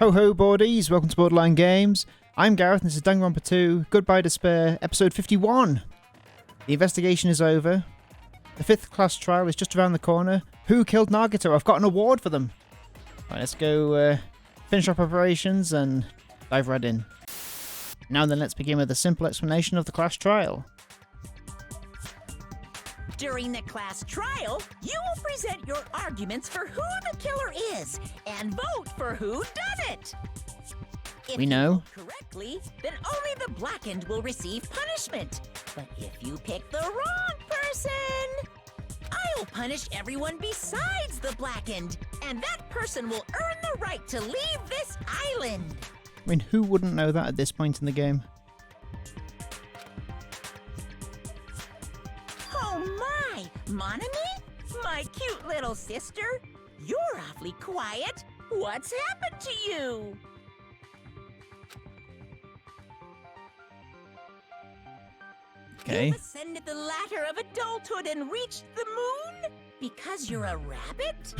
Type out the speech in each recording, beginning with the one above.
Ho ho boardies, welcome to Borderline Games. I'm Gareth and this is Danganronpa 2, Goodbye Despair, episode 51. The investigation is over. The 5th class trial is just around the corner. Who killed Nagito? I've got an award for them. Right, let's go finish our preparations and dive right in. Now then, let's begin with a simple explanation of the class trial. During the class trial, you will present your arguments for who the killer is and vote for who done it. If We know. you vote correctly, then only the blackened will receive punishment. But if you pick the wrong person, I'll punish everyone besides the blackened, and that person will earn the right to leave this island. I mean, who wouldn't know that at this point in the game? Oh my, Monami? My cute little sister? You're awfully quiet. What's happened to you? Okay. You've ascended the ladder of adulthood and reached the moon? Because you're a rabbit?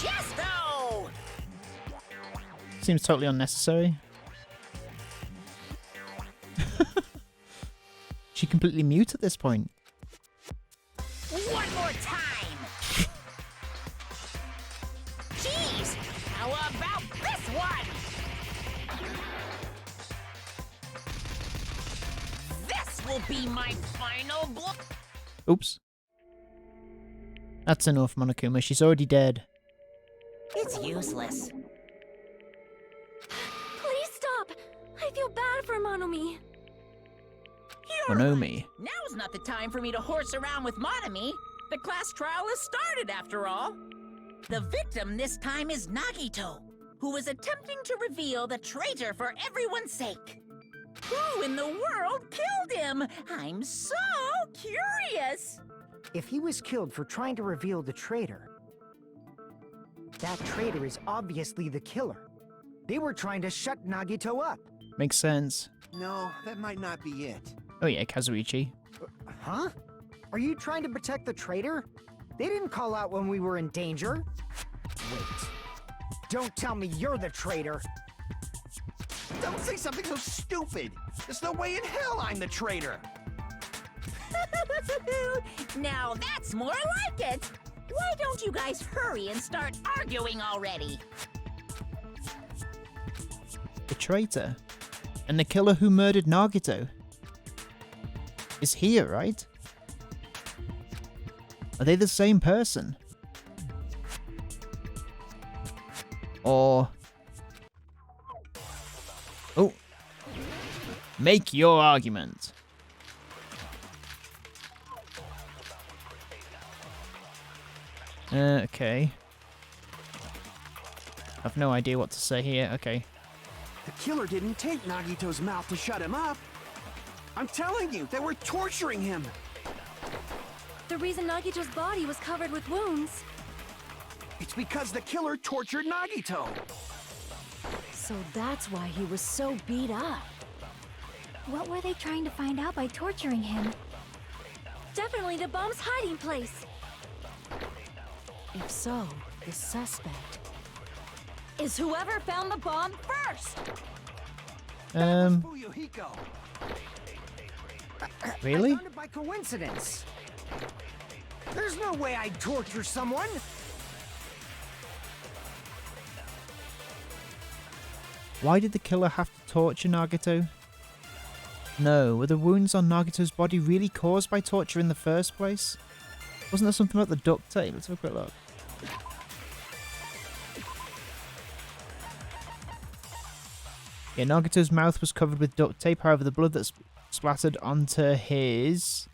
Chesto! Seems totally unnecessary. She completely mute at this point. One more time! Jeez! How about this one? This will be my final book. Oops. That's enough, Monokuma. She's already dead. It's useless. Please stop! I feel bad for Monomi. You're Monomi. right. Now's not the time for me to horse around with Monami. The class trial has started, after all. The victim this time is Nagito, who was attempting to reveal the traitor for everyone's sake. Who in the world killed him? I'm so curious. If he was killed for trying to reveal the traitor, that traitor is obviously the killer. They were trying to shut Nagito up. Makes sense. No, that might not be it. Oh yeah, Kazuichi. Huh? Are you trying to protect the traitor? They didn't call out when we were in danger. Wait. Don't tell me you're the traitor. Don't say something so stupid. There's no way in hell I'm the traitor. Now that's more like it. Why don't you guys hurry and start arguing already? The traitor. And the killer who murdered Nagito is here, right? Are they the same person? Or... Oh. Make your argument. Okay. I've no idea what to say here. Okay. The killer didn't take Nagito's mouth to shut him up. I'm telling you, they were torturing him. The reason Nagito's body was covered with wounds. It's because the killer tortured Nagito. So that's why he was so beat up. What were they trying to find out by torturing him? Definitely the bomb's hiding place. If so, the suspect is whoever found the bomb first. Fuyuhiko. Really? I found it by coincidence. There's no way I'd torture someone. Why did the killer have to torture Nagito? No, were the wounds on Nagito's body really caused by torture in the first place? Wasn't there something about the duct tape? Let's have a quick look. Yeah, Nagito's mouth was covered with duct tape, however the blood that splattered onto his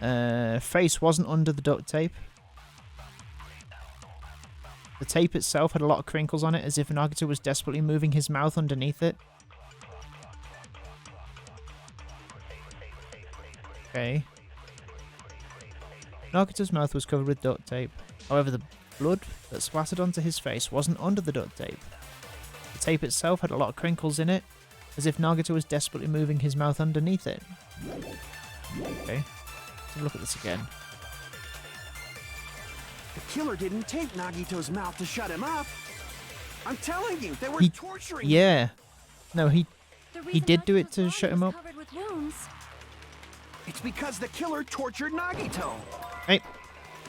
face wasn't under the duct tape. The tape itself had a lot of crinkles on it, as if Nagito was desperately moving his mouth underneath it. Okay. Nagito's mouth was covered with duct tape. However, the blood that splattered onto his face wasn't under the duct tape. The tape itself had a lot of crinkles in it, as if Nagito was desperately moving his mouth underneath it. Okay. Let's have a look at this again. The killer didn't tape Nagito's mouth to shut him up. I'm telling you, they were He- torturing him. Yeah. No, he did do it to Nagito's shut body him was up. covered with wounds. It's because the killer tortured Nagito. Hey.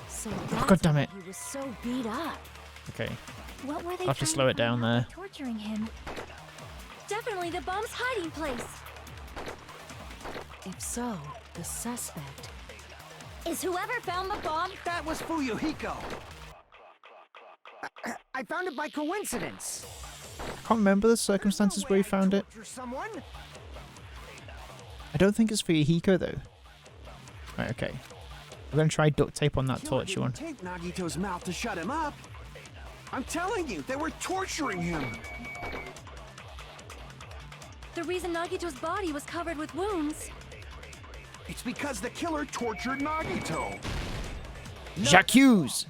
So that's God damn why it. he was so beat up. Okay. What were they I'll have to trying slow it find down out there. by torturing him? Definitely the bomb's hiding place. If so, the suspect is whoever found the bomb. That was Fuyuhiko. I found it by coincidence. Can't remember the circumstances No where way he found I'd it. torture someone. I don't think it's for Yahiko though. Right, okay. We're gonna try duct tape on that Killer torture didn't one. tape Nagito's mouth to shut him up. I'm telling you, they were torturing him. The reason Nagito's body was covered with wounds. It's because the killer tortured Nagito. J'accuse!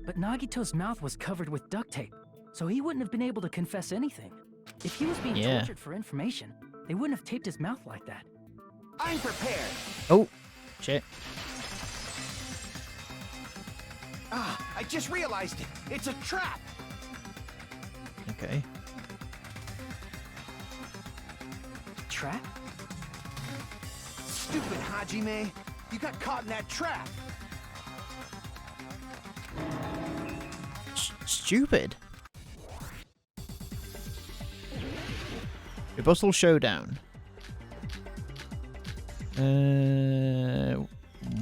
But Nagito's mouth was covered with duct tape, so he wouldn't have been able to confess anything. If he was being Yeah. tortured for information, they wouldn't have taped his mouth like that. I'm prepared. Oh, shit. Ah, I just realized it. It's a trap. Okay. Trap? Stupid Hajime. You got caught in that trap. Stupid. Rebuttal showdown.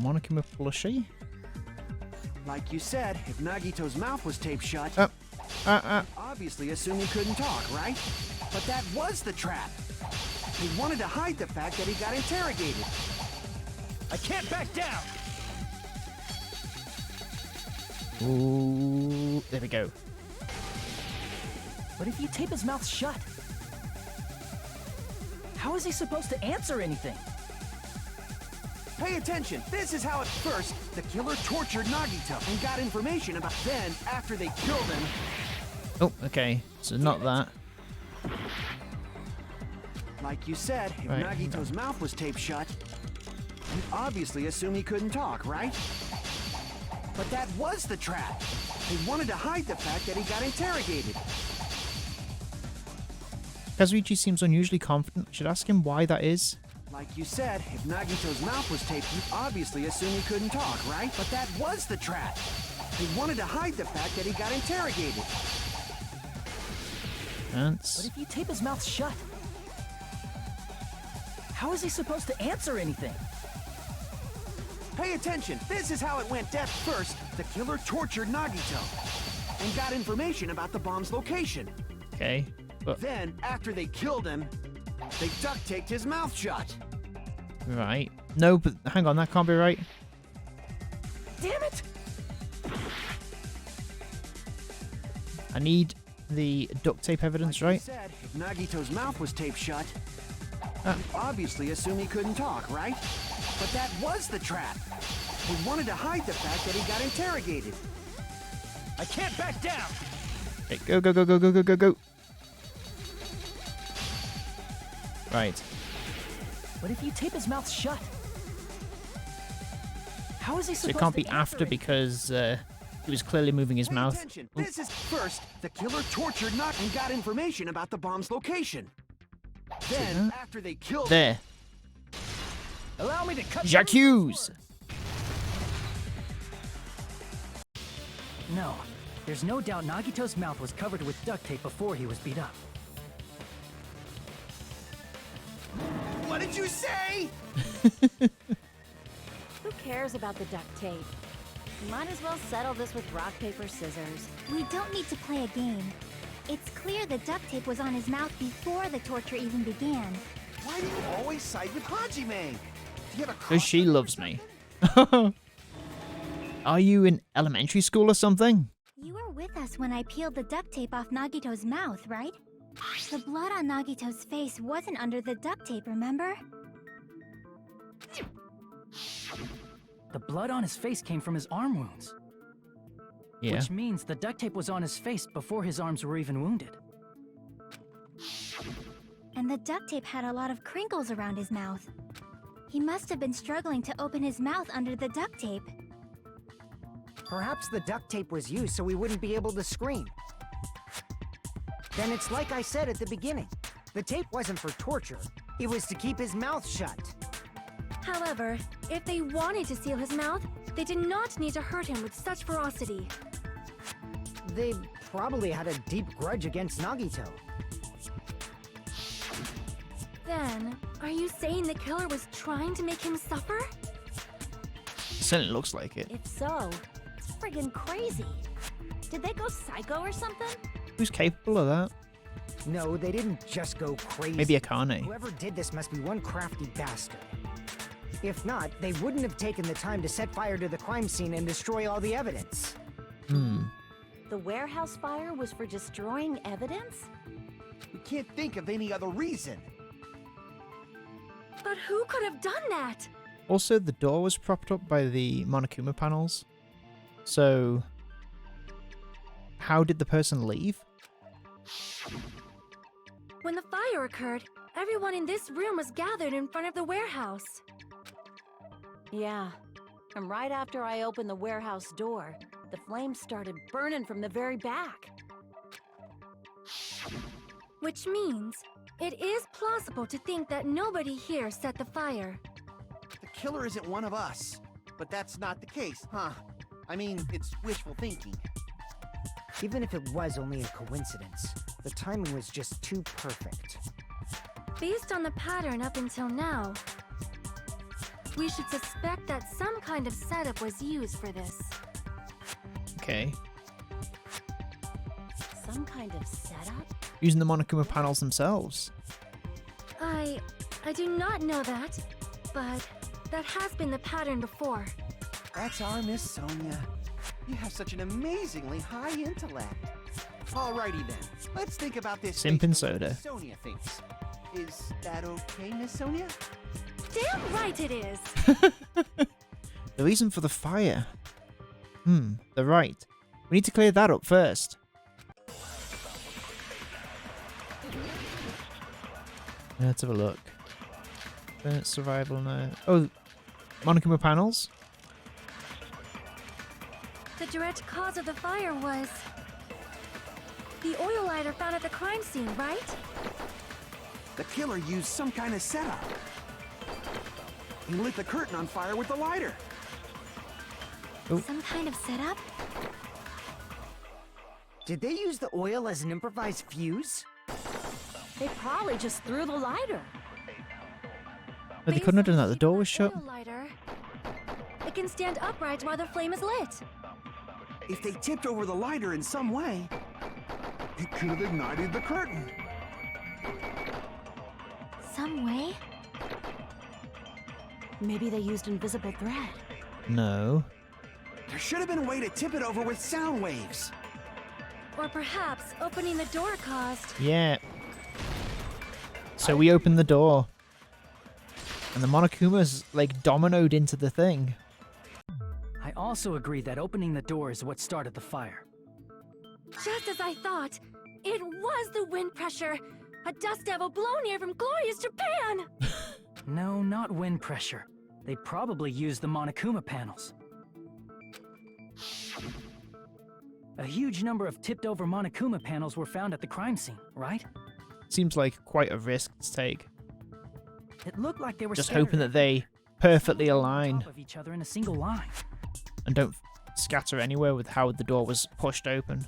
Monokuma plushie? Like you said, if Nagito's mouth was taped shut, obviously assume he couldn't talk, right? But that was the trap. He wanted to hide the fact that he got interrogated. I can't back down! Ooh, there we go. But if you tape his mouth shut, how is he supposed to answer anything? Pay attention. This is how at first the killer tortured Nagito and got information about. Then, after they killed him, Oh, okay. So not that. like you said, if Right, Nagito's mouth was taped shut, you obviously assume he couldn't talk, right? But that was the trap. He wanted to hide the fact that he got interrogated. Kazuichi seems unusually confident. I should ask him why that is. Like you said, if Nagito's mouth was taped, you obviously assume he couldn't talk, right? But that was the trap. He wanted to hide the fact that he got interrogated. But Dance. if you tape his mouth shut, how is he supposed to answer anything? Pay attention. This is how it went. At first, the killer tortured Nagito and got information about the bomb's location. Okay. But, Then, after they killed him, they duct taped his mouth shut. right. No, but hang on. That can't be right. Damn it! I need the duct tape evidence, Like you right? said, if Nagito's mouth was taped shut, Ah. you obviously assume he couldn't talk, right? But that was the trap. He wanted to hide the fact that he got interrogated. I can't back down. Okay, go, go, go, go, go, go, go, go. Right. But if you tape his mouth shut, how is he So supposed it can't to be answer after anything? because he was clearly moving his Pay mouth. attention. This is first, the killer tortured Nag and got information about the bomb's location. Then, that? after they killed There. Allow me to cut. J'accuse! No, there's no doubt Nagito's mouth was covered with duct tape before he was beat up. What did you say? Who cares about the duct tape? Might as well settle this with rock, paper, scissors. We don't need to play a game. It's clear the duct tape was on his mouth before the torture even began. Why do you always side with Hajime? Do you have a Because crush she on her or loves me. Are you in elementary school or something? You were with us when I peeled the duct tape off Nagito's mouth, right? The blood on Nagito's face wasn't under the duct tape, remember? The blood on his face came from his arm wounds, Yeah. which means the duct tape was on his face before his arms were even wounded. And the duct tape had a lot of crinkles around his mouth. He must have been struggling to open his mouth under the duct tape. Perhaps the duct tape was used so he wouldn't be able to scream. Then it's like I said at the beginning. The tape wasn't for torture. It was to keep his mouth shut. However, if they wanted to seal his mouth, they did not need to hurt him with such ferocity. They probably had a deep grudge against Nagito. Then, are you saying the killer was trying to make him suffer? Certainly looks like it. If so, it's friggin' crazy. Did they go psycho or something? Who's capable of that? No, they didn't just go crazy. Maybe Akane. Whoever did this must be one crafty bastard. If not, they wouldn't have taken the time to set fire to the crime scene and destroy all the evidence. The warehouse fire was for destroying evidence? We can't think of any other reason. But who could have done that? Also, the door was propped up by the Monokuma panels. So, how did the person leave? When the fire occurred, everyone in this room was gathered in front of the warehouse. Yeah. And right after I opened the warehouse door, the flames started burning from the very back. Which means, it is plausible to think that nobody here set the fire. The killer isn't one of us. But that's not the case, huh? I mean, it's wishful thinking. Even if it was only a coincidence, the timing was just too perfect. Based on the pattern up until now, we should suspect that some kind of setup was used for this. Okay. Some kind of setup? Using the Monokuma panels themselves. I do not know that, but that has been the pattern before. That's our Miss Sonia. You have such an amazingly high intellect. Alrighty then, let's think about this. Simpin' based on what soda. Miss Sonia thinks. Is that okay, Miss Sonia? Damn right it is! The reason for the fire. They're right. We need to clear that up first. Let's have a look. Survival now. Oh, Monokuma panels? The direct cause of the fire was the oil lighter found at the crime scene, right? The killer used some kind of setup. He lit the curtain on fire with the lighter. Some kind of setup? Did they use the oil as an improvised fuse? They probably just threw the lighter. No, they couldn't have done that. The Based door on was the shut. oil lighter, it can stand upright while the flame is lit. If they tipped over the lighter in some way, it could have ignited the curtain. Some way? Maybe they used invisible thread. No. There should have been a way to tip it over with sound waves. Or perhaps opening the door caused. Yeah. So we opened the door. And the Monokumas, like, dominoed into the thing. I also agree that opening the door is what started the fire. Just as I thought, it was the wind pressure. A dust devil blown here from glorious Japan! No, not wind pressure. They probably used the Monokuma panels. A huge number of tipped-over Monokuma panels were found at the crime scene, right? Seems like quite a risk to take. It looked like they were Just scattered hoping that they perfectly on align top of each other in a single line. and don't scatter anywhere with how the door was pushed open.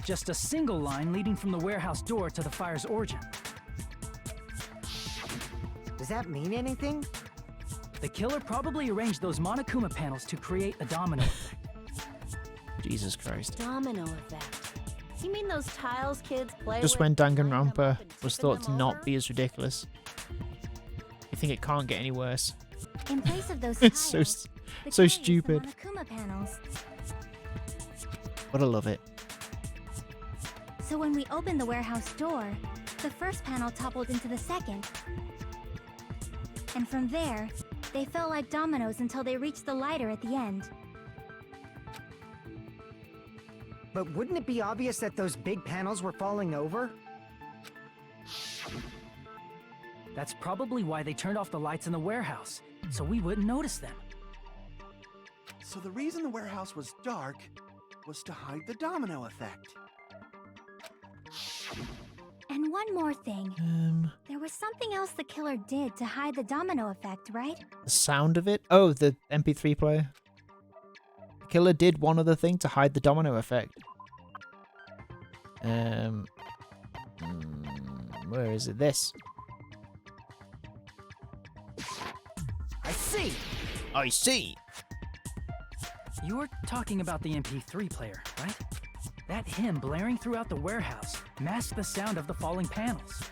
Just a single line leading from the warehouse door to the fire's origin. Does that mean anything? The killer probably arranged those Monokuma panels to create a domino effect. Jesus Christ. Domino effect. You mean those tiles kids play Just with? when lining them up Danganronpa and was tipping thought to them not over? be as ridiculous. You think it can't get any worse. In place of those It's so tiles, the so killer used stupid. the Monokuma panels. But I love it. So when we opened the warehouse door, the first panel toppled into the second. And from there, they fell like dominoes until they reached the lighter at the end. But wouldn't it be obvious that those big panels were falling over? That's probably why they turned off the lights in the warehouse, so we wouldn't notice them. So the reason the warehouse was dark was to hide the domino effect. And one more thing. There was something else the killer did to hide the domino effect, right? The sound of it? Oh, the MP3 player. The killer did one other thing to hide the domino effect. Where is it? This. I see! I see! You're talking about the MP3 player, right? That hymn blaring throughout the warehouse masked the sound of the falling panels.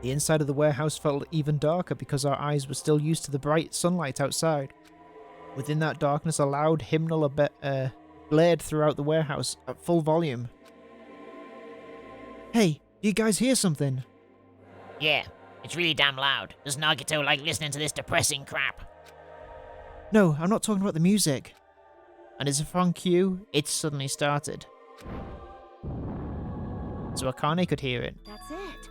The inside of the warehouse felt even darker because our eyes were still used to the bright sunlight outside. Within that darkness, a loud hymnal blared throughout the warehouse at full volume. Hey, do you guys hear something? Yeah, it's really damn loud. Does Nagito like listening to this depressing crap? No, I'm not talking about the music. And as if on cue, it suddenly started. So Akane could hear it. That's it.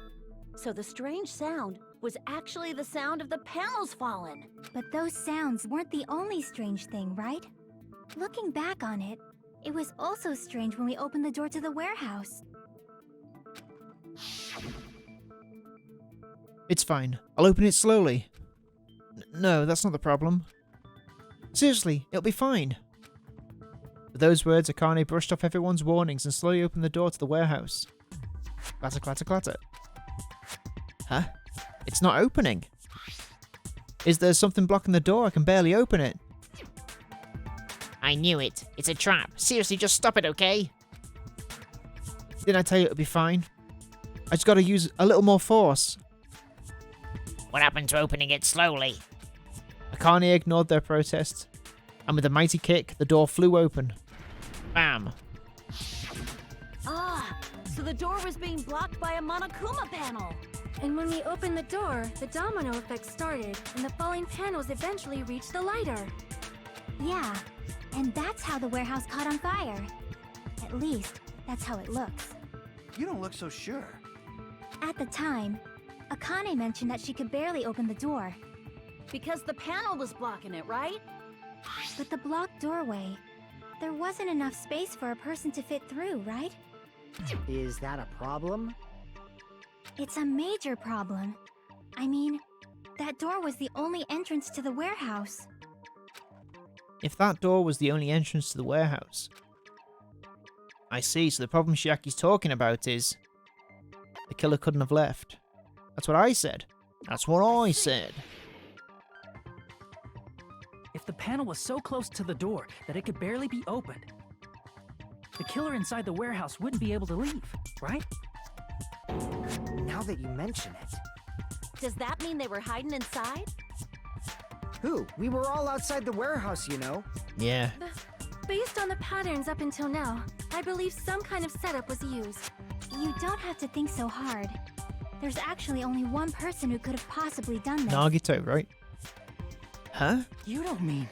So the strange sound was actually the sound of the panels falling. But those sounds weren't the only strange thing, right? Looking back on it, it was also strange when we opened the door to the warehouse. It's fine. I'll open it slowly. No, that's not the problem. Seriously, it'll be fine. With those words, Akane brushed off everyone's warnings and slowly opened the door to the warehouse. Clatter, clatter, clatter. Huh? It's not opening. Is there something blocking the door? I can barely open it. I knew it. It's a trap. Seriously, just stop it, okay? Didn't I tell you it'll be fine? I just gotta use a little more force. What happened to opening it slowly? Akane ignored their protests, and with a mighty kick, the door flew open. Bam! Ah, so the door was being blocked by a Monokuma panel. And when we opened the door, the domino effect started, and the falling panels eventually reached the lighter. Yeah, and that's how the warehouse caught on fire. At least, that's how it looks. You don't look so sure. At the time, Akane mentioned that she could barely open the door. Because the panel was blocking it, right? But the blocked doorway, there wasn't enough space for a person to fit through, right? Is that a problem? It's a major problem. I mean, that door was the only entrance to the warehouse. If that door was the only entrance to the warehouse. I see, so the problem Shiaki's talking about is the killer couldn't have left. That's what I said. That's what I said. If the panel was so close to the door that it could barely be opened, the killer inside the warehouse wouldn't be able to leave, right? Now that you mention it. Does that mean they were hiding inside? Who? We were all outside the warehouse, you know. Yeah. Based on the patterns up until now, I believe some kind of setup was used. You don't have to think so hard. There's actually only one person who could have possibly done this. Nagito, right? Huh? You don't mean...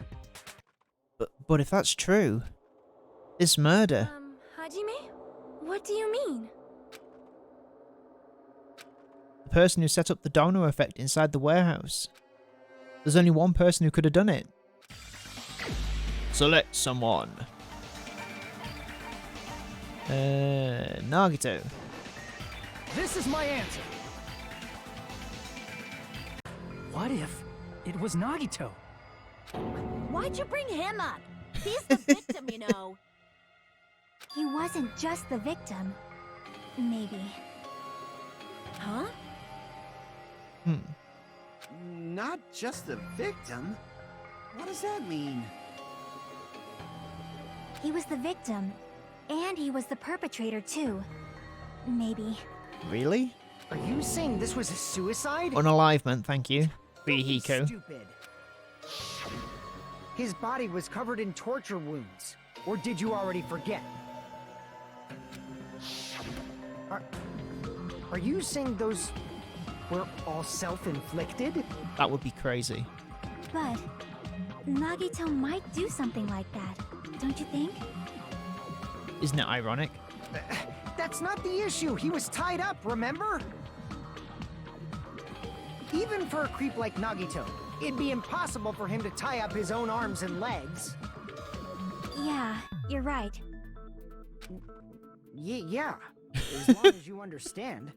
But if that's true, this murder... Hajime? What do you mean? The person who set up the domino effect inside the warehouse. There's only one person who could have done it. Select someone. Nagito. This is my answer. What if it was Nagito? Why'd you bring him up? He's the victim, you know. He wasn't just the victim. Maybe. Huh? Not just the victim? What does that mean? He was the victim, and he was the perpetrator too. Maybe. Really? Are you saying this was a suicide? Unalivement, thank you. Rihiko. Stupid. His body was covered in torture wounds. Or did you already forget? Are you saying those were all self-inflicted? That would be crazy. But Nagito might do something like that, don't you think? Isn't it ironic? That's not the issue. He was tied up, remember? Even for a creep like Nagito, it'd be impossible for him to tie up his own arms and legs. Yeah, you're right. Yeah, as long as you understand.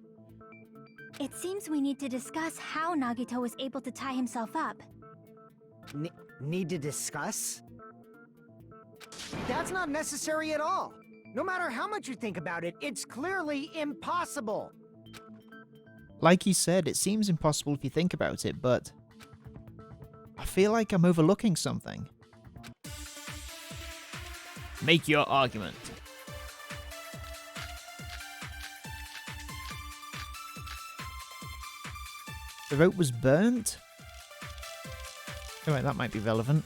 It seems we need to discuss how Nagito was able to tie himself up. Need to discuss? That's not necessary at all. No matter how much you think about it, it's clearly impossible. Like you said, it seems impossible if you think about it, but I feel like I'm overlooking something. Make your argument. The rope was burnt? Oh wait, that might be relevant.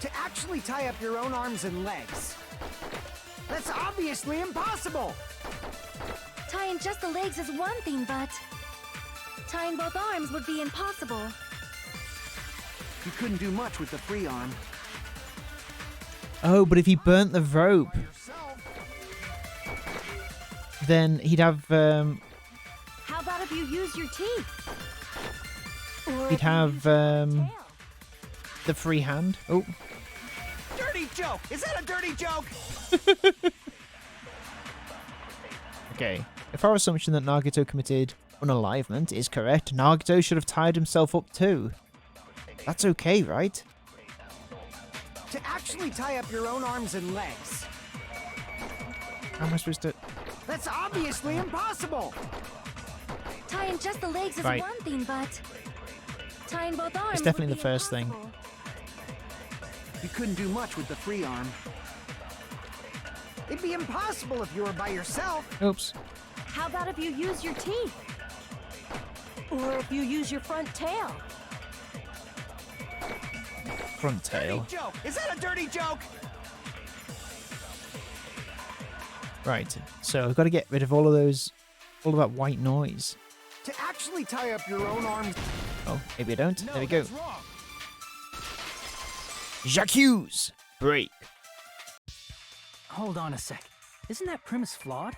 To actually tie up your own arms and legs. That's obviously impossible! Tying just the legs is one thing, but tying both arms would be impossible. You couldn't do much with the free arm. Oh, but if he burnt the rope, then he'd have, How about if you use your teeth? Or he'd if you have, use your tail? the free hand. Oh. Dirty joke! Is that a dirty joke? Okay. If our assumption that Nagito committed unalivement is correct, Nagito should have tied himself up too. That's okay, right? To actually tie up your own arms and legs. How am I supposed to... That's obviously impossible! Tying just the legs is Right. one thing, but tying both arms It's definitely would the be first thing. impossible. You couldn't do much with the free arm. It'd be impossible if you were by yourself. Oops. How about if you use your teeth? Or if you use your front tail? Front tail. Dirty joke! Is that a dirty joke? Right. So I've got to get rid of all of those... all of that white noise. To actually tie up your own arms... Oh, maybe I don't. No, There we go. that's wrong. J'accuse! Break. Hold on a sec. Isn't that premise flawed?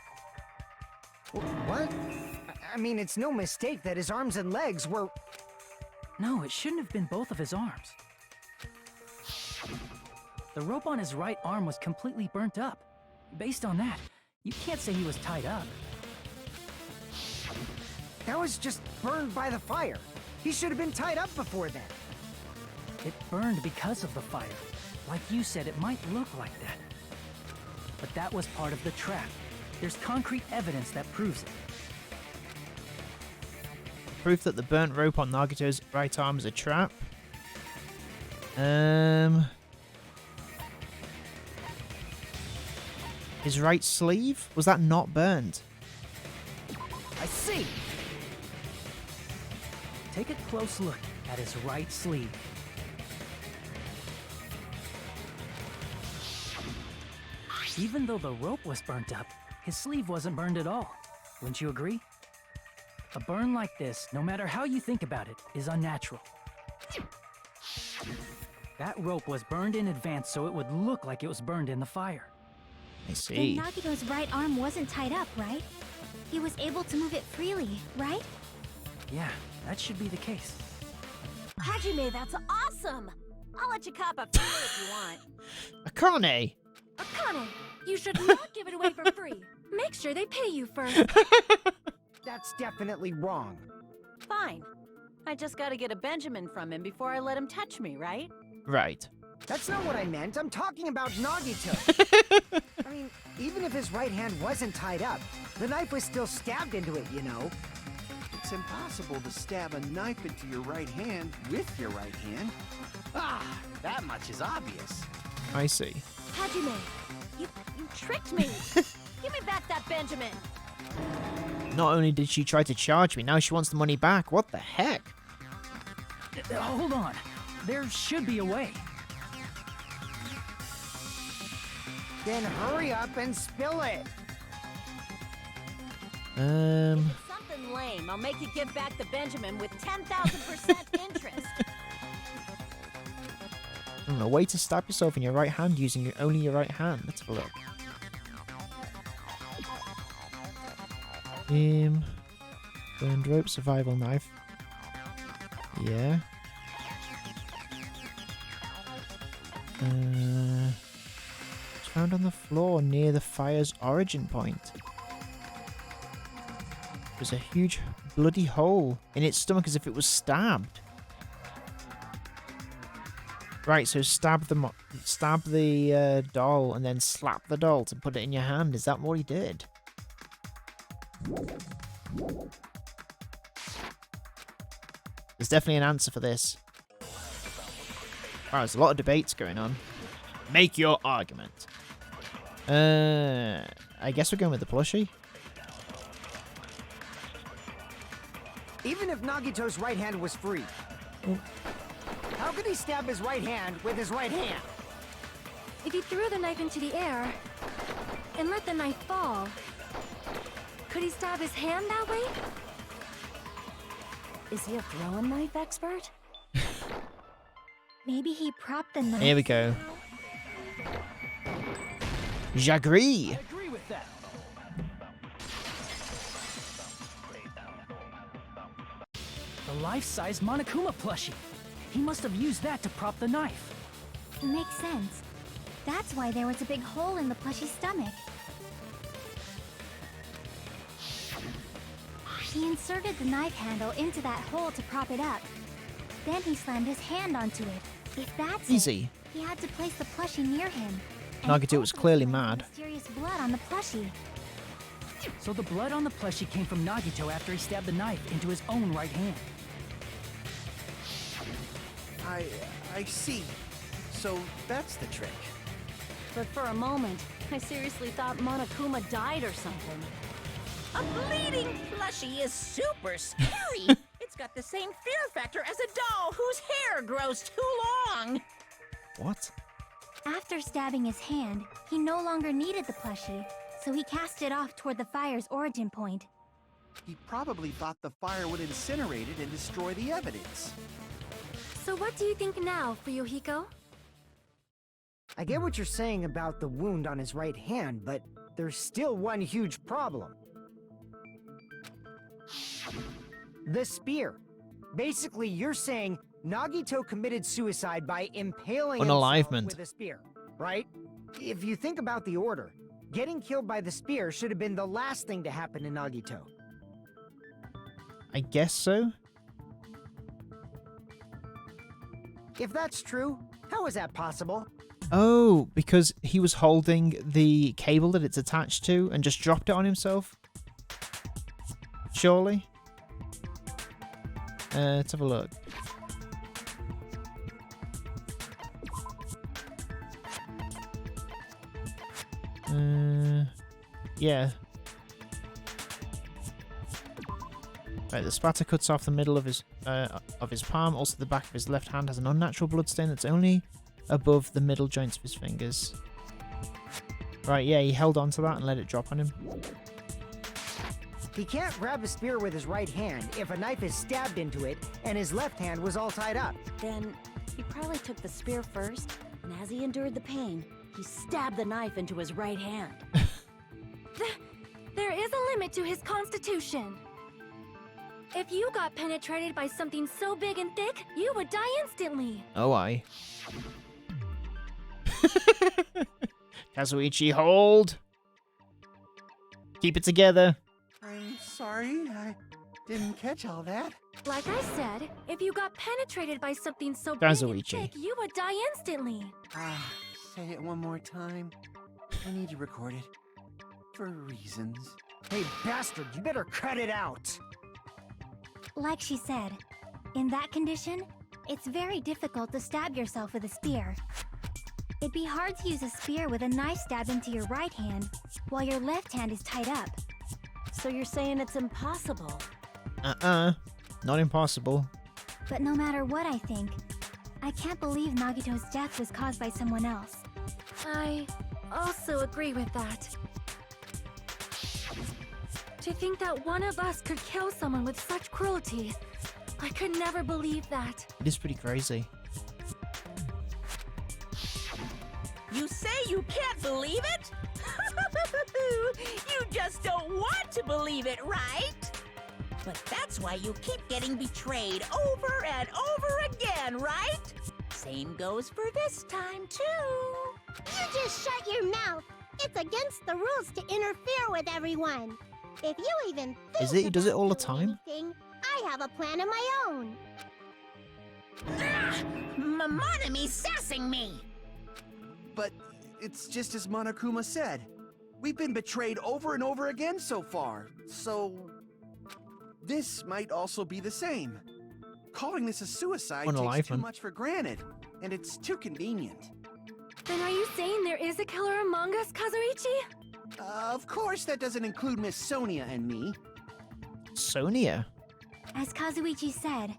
What? I mean, it's no mistake that his arms and legs were... No, it shouldn't have been both of his arms. The rope on his right arm was completely burnt up. Based on that, you can't say he was tied up. That was just burned by the fire. He should have been tied up before then. It burned because of the fire. Like you said, it might look like that. But that was part of the trap. There's concrete evidence that proves it. Proof that the burnt rope on Nagito's right arm is a trap. His right sleeve? Was that not burnt? I see. Take a close look at his right sleeve. Even though the rope was burnt up, his sleeve wasn't burned at all. Wouldn't you agree? A burn like this, no matter how you think about it, is unnatural. That rope was burned in advance so it would look like it was burned in the fire. I Then see. Nagito's right arm wasn't tied up, right? He was able to move it freely, right? Yeah, that should be the case. Hajime, that's awesome! I'll let you cop a few if you want. Akane! Akane, you should not give it away for free. Make sure they pay you first. That's definitely wrong. Fine. I just gotta get a Benjamin from him before I let him touch me, right? Right. That's not what I meant. I'm talking about Nagito. I mean, even if his right hand wasn't tied up, the knife was still stabbed into it, you know? It's impossible to stab a knife into your right hand with your right hand. Ah, that much is obvious. I see. Hajime, you tricked me! Give me back that Benjamin! Not only did she try to charge me, now she wants the money back. What the heck? Hold on. There should be a way. Then hurry up and spill it. If it's something lame, I'll make you give back the Benjamin with 10,000% interest. A way to stab yourself in your right hand using only your right hand. Let's have a look. Burned rope, survival knife. Yeah. It's found on the floor near the fire's origin point. There's a huge bloody hole in its stomach as if it was stabbed. Right, so stab the doll and then slap the doll to put it in your hand. Is that what he did? There's definitely an answer for this. Wow, there's a lot of debates going on. Make your argument. I guess we're going with the plushie. Even if Nagito's right hand was free, how could he stab his right hand with his right hand? If he threw the knife into the air and let the knife fall, could he stab his hand that way? Is he a throwing knife expert? Maybe he propped the knife. Here we go. J'agree. I agree with that. The life-size Monokuma plushie. He must have used that to prop the knife. Makes sense. That's why there was a big hole in the plushie's stomach. He inserted the knife handle into that hole to prop it up. Then he slammed his hand onto it. If that's Easy. it, he had to place the plushie near him. And Nagito was also clearly spread mad. Mysterious blood on the plushie. So the blood on the plushie came from Nagito after he stabbed the knife into his own right hand. I see. So that's the trick. But for a moment, I seriously thought Monokuma died or something. A bleeding plushie is super scary. It's got the same fear factor as a doll whose hair grows too long. What? After stabbing his hand, he no longer needed the plushie, so he cast it off toward the fire's origin point. He probably thought the fire would incinerate it and destroy the evidence. So what do you think now, Fuyuhiko? I get what you're saying about the wound on his right hand, but there's still one huge problem. The spear. Basically, you're saying Nagito committed suicide by impaling himself Unalivement. with a spear, right? If you think about the order, getting killed by the spear should have been the last thing to happen to Nagito. I guess so. If that's true, how is that possible? Oh, because he was holding the cable that it's attached to and just dropped it on himself? Surely? Let's have a look. Yeah. Right, the spatter cuts off the middle of his palm. Also, the back of his left hand has an unnatural bloodstain that's only above the middle joints of his fingers. Right, yeah, he held on to that and let it drop on him. He can't grab a spear with his right hand if a knife is stabbed into it and his left hand was all tied up. Then he probably took the spear first, and as he endured the pain, he stabbed the knife into his right hand. There is a limit to his constitution. If you got penetrated by something so big and thick, you would die instantly. Oh, I. Kazuichi, hold! Keep it together. I'm sorry, I didn't catch all that. Like I said, if you got penetrated by something so big and Kazuichi. thick, you would die instantly. Say it one more time. I need to record it. For reasons. Hey, bastard, you better cut it out! Like she said, in that condition, it's very difficult to stab yourself with a spear. It'd be hard to use a spear with a knife stabbed into your right hand while your left hand is tied up. So you're saying it's impossible? Not impossible. But no matter what I think, I can't believe Nagito's death was caused by someone else. I also agree with that. To think that one of us could kill someone with such cruelty, I could never believe that. It is pretty crazy. You say you can't believe it? You just don't want to believe it, right? But that's why you keep getting betrayed over and over again, right? Same goes for this time, too. You just shut your mouth. It's against the rules to interfere with everyone. If you even think Is it? He does it all the about doing time? anything, I have a plan of my own. Monomi's sassing me. But it's just as Monokuma said. We've been betrayed over and over again so far, so this might also be the same. Calling this a suicide takes too much for granted, and it's too convenient. Then are you saying there is a killer among us, Kazuichi? Of course that doesn't include Miss Sonia and me. Sonia? As Kazuichi said,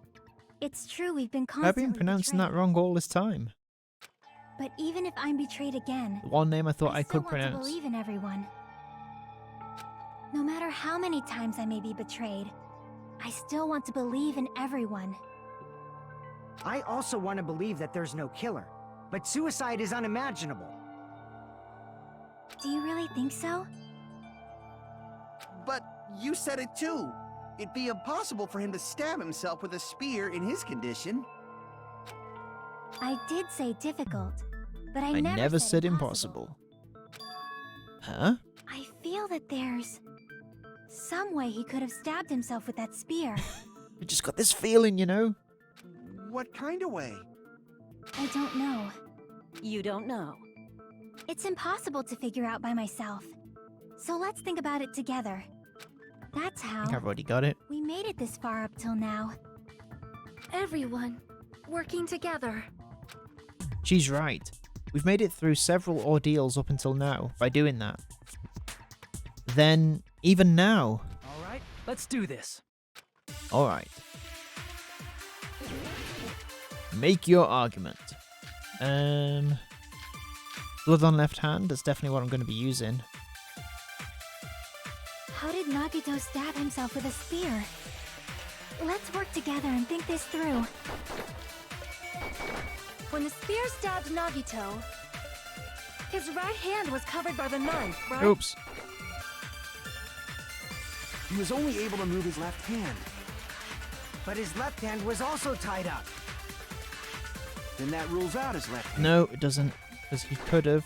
it's true we've been I've constantly been pronouncing betrayed. that wrong all this time. But even if I'm betrayed again, The one name I thought I still could want to pronounce. believe in everyone. No matter how many times I may be betrayed, I still want to believe in everyone. I also want to believe that there's no killer, but suicide is unimaginable. Do you really think so? But you said it too. It'd be impossible for him to stab himself with a spear in his condition. I did say difficult, but I I never said impossible. impossible. Huh? I feel that there's some way he could have stabbed himself with that spear. I just got this feeling, you know? What kind of way? I don't know. You don't know. It's impossible to figure out by myself. So let's think about it together. That's I how think I've already got it. we made it this far up till now. Everyone working together. She's right. We've made it through several ordeals up until now by doing that. Then, even now. All right, let's do this. Alright. Make your argument. Blood on left hand, that's definitely what I'm going to be using. How did Nagito stab himself with a spear? Let's work together and think this through. When the spear stabbed Nagito, his right hand was covered by the knife, right? Oops. He was only able to move his left hand. But his left hand was also tied up. Then that rules out his left hand. No, it doesn't. Because he could have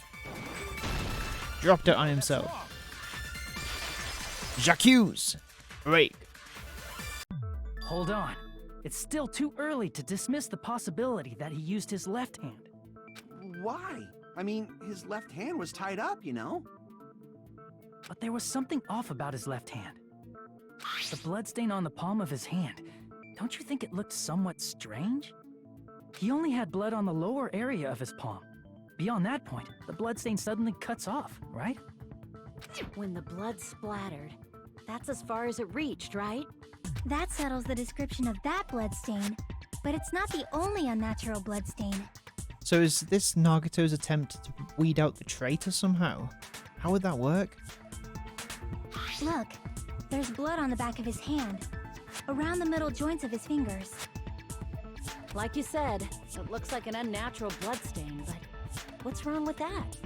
dropped it on himself. J'accuse! Break. Hold on. It's still too early to dismiss the possibility that he used his left hand. Why? I mean, his left hand was tied up, you know? But there was something off about his left hand. The bloodstain on the palm of his hand. Don't you think it looked somewhat strange? He only had blood on the lower area of his palm. Beyond that point, the bloodstain suddenly cuts off, right? When the blood splattered, that's as far as it reached, right? That settles the description of that bloodstain, but it's not the only unnatural bloodstain. So is this Nagito's attempt to weed out the traitor somehow? How would that work? Look, there's blood on the back of his hand, around the middle joints of his fingers. Like you said, it looks like an unnatural bloodstain, but what's wrong with that?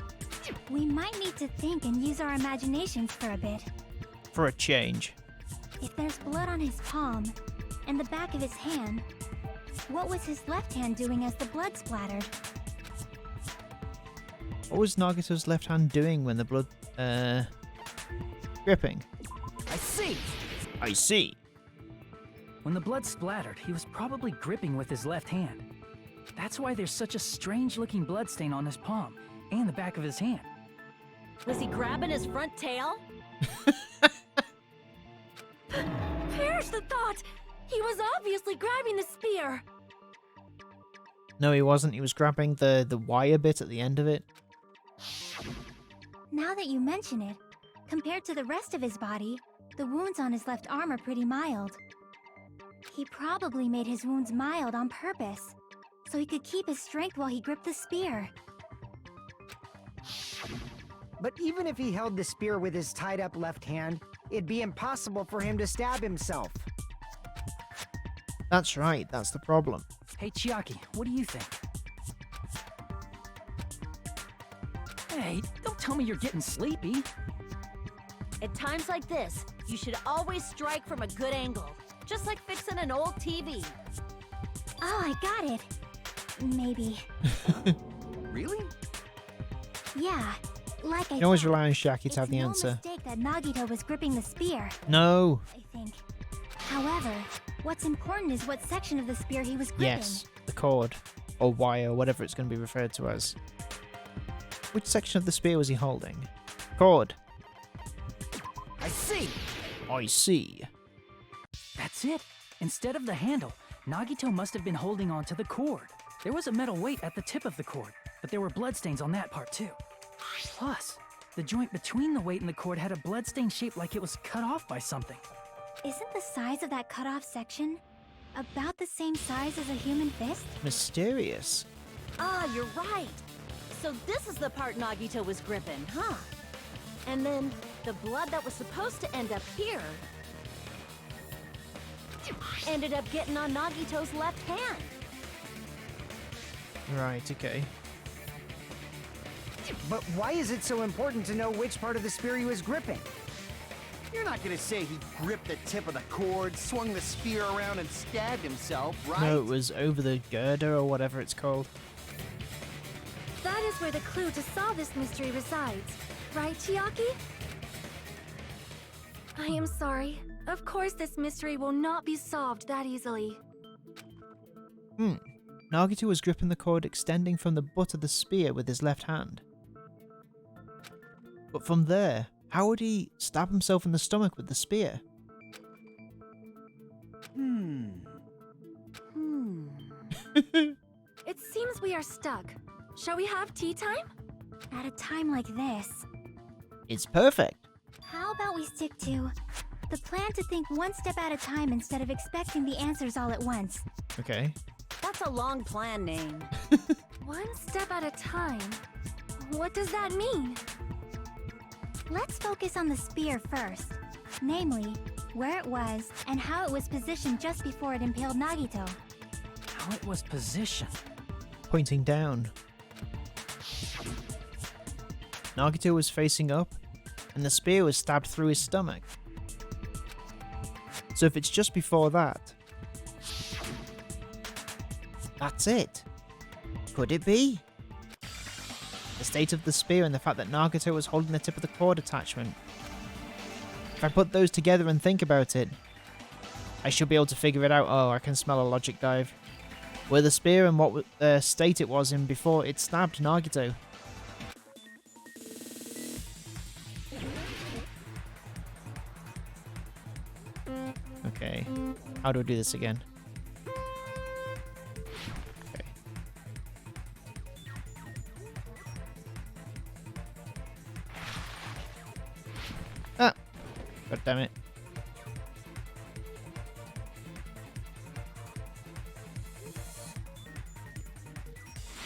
We might need to think and use our imaginations for a bit. For a change. If there's blood on his palm and the back of his hand, what was his left hand doing as the blood splattered? What was Nagito's left hand doing when the blood, gripping? I see! I see. When the blood splattered, he was probably gripping with his left hand. That's why there's such a strange-looking bloodstain on his palm and the back of his hand. Was he grabbing his front tail? Perish the thought! He was obviously grabbing the spear! No, he wasn't. He was grabbing the wire bit at the end of it. Now that you mention it, compared to the rest of his body, the wounds on his left arm are pretty mild. He probably made his wounds mild on purpose, so he could keep his strength while he gripped the spear. But even if he held the spear with his tied-up left hand, it'd be impossible for him to stab himself. That's right, that's the problem. Hey, Chiaki, what do you think? Hey, don't tell me you're getting sleepy. At times like this, you should always strike from a good angle. Just like fixing an old TV. Oh, I got it. Maybe. Really? Yeah. Like I You always thought, rely on Shaki to have the it's answer. no mistake that Nagito was gripping the spear, No. I think. However, what's important is what section of the spear he was gripping. Yes. The cord. Or wire, whatever it's going to be referred to as. Which section of the spear was he holding? Cord. I see. I see. That's it. Instead of the handle, Nagito must have been holding on to the cord. There was a metal weight at the tip of the cord, but there were bloodstains on that part too. Plus, the joint between the weight and the cord had a bloodstain shaped like it was cut off by something. Isn't the size of that cut-off section about the same size as a human fist? Mysterious. Ah, you're right. So this is the part Nagito was gripping, huh? And then the blood that was supposed to end up here ended up getting on Nagito's left hand. Right, okay. But why is it so important to know which part of the spear he was gripping? You're not gonna say he gripped the tip of the cord, swung the spear around, and stabbed himself, right? No, it was over the girder or whatever it's called. That is where the clue to solve this mystery resides. Right, Chiaki? I am sorry. Of course this mystery will not be solved that easily. Nagito was gripping the cord extending from the butt of the spear with his left hand. But from there, how would he stab himself in the stomach with the spear? It seems we are stuck. Shall we have tea time? At a time like this, It's perfect. how about we stick to the plan to think one step at a time instead of expecting the answers all at once? Okay. That's a long plan name. One step at a time. What does that mean? Let's focus on the spear first. Namely, where it was and how it was positioned just before it impaled Nagito. How it was positioned. Pointing down. Nagito was facing up, and the spear was stabbed through his stomach. So if it's just before that, that's it. Could it be? The state of the spear and the fact that Nagito was holding the tip of the cord attachment. If I put those together and think about it, I should be able to figure it out. Oh, I can smell a logic dive. Where the spear and what state it was in before it stabbed Nagito. Okay, how do I do this again? Okay. Ah! God damn it.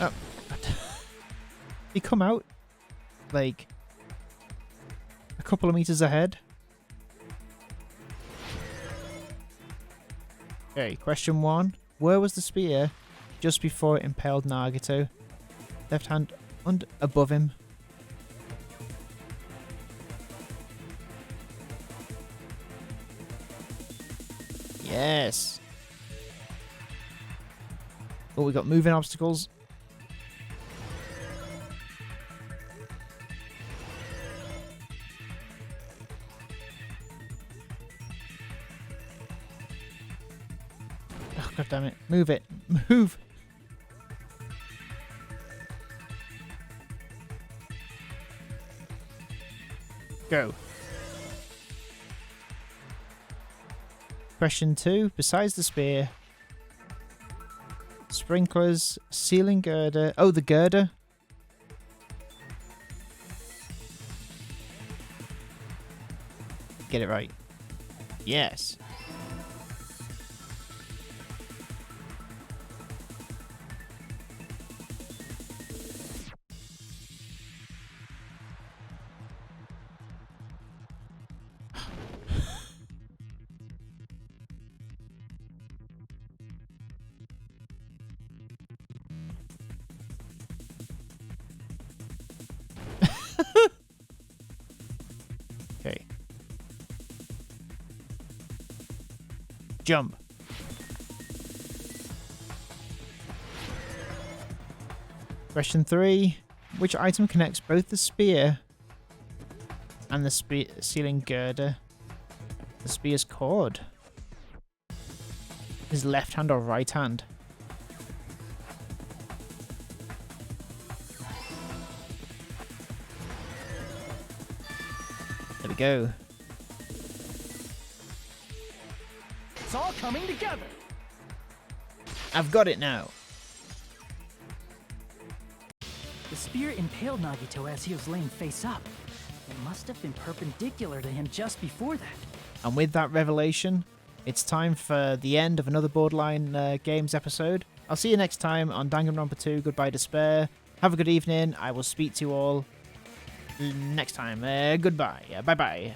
Oh. He come out like a couple of meters ahead. Okay, question 1. Where was the spear just before it impaled Nagito? Left hand above him. Yes. Oh, we got moving obstacles. Oh, God damn it. Move it. Move. Go. Question 2. Besides the spear, sprinklers, ceiling girder. Oh, the girder. Get it right. Yes. Okay. Jump. Question 3. Which item connects both the spear and the ceiling girder? The spear's cord. His left hand or right hand? There we go. It's all coming together. I've got it now. The spear impaled Nagito as he was laying face up. It must have been perpendicular to him just before that. And with that revelation, it's time for the end of another Borderline Games episode. I'll see you next time on Danganronpa 2 Goodbye Despair. Have a good evening. I will speak to you all next time. Goodbye. Bye-bye.